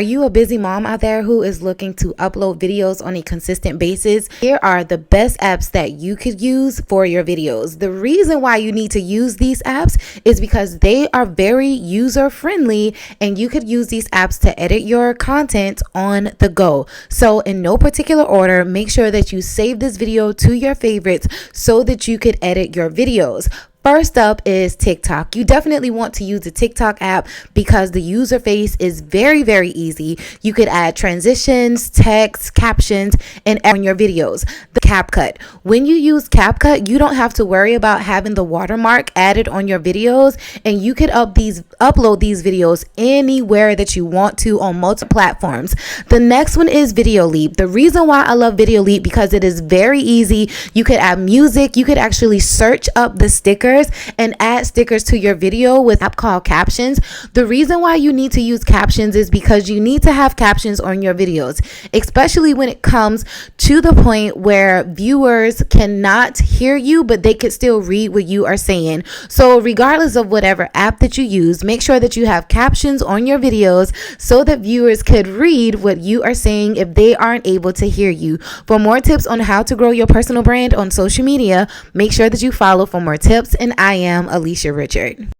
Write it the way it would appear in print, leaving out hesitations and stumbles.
Are you a busy mom out there who is looking to upload videos on a consistent basis? Here are the best apps that you could use for your videos. The reason why you need to use these apps is because they are very user friendly and you could use these apps to edit your content on the go. So in no particular order, make sure that you save this video to your favorites so that you could edit your videos. First up is TikTok. You definitely want to use the TikTok app because the user face is very, very easy. You could add transitions, text, captions, and on your videos. The CapCut. When you use CapCut, you don't have to worry about having the watermark added on your videos, and you could upload these videos anywhere that you want to on multiple platforms. The next one is Video Leap. The reason why I love Video Leap because it is very easy. You could add music. You could actually search up the stickers and add stickers to your video with an app called Captions. The reason why you need to use captions is because you need to have captions on your videos, especially when it comes to the point where viewers cannot hear you, but they could still read what you are saying. So regardless of whatever app that you use, make sure that you have captions on your videos so that viewers could read what you are saying if they aren't able to hear you. For more tips on how to grow your personal brand on social media, make sure that you follow for more tips. And I am Alicia Richard.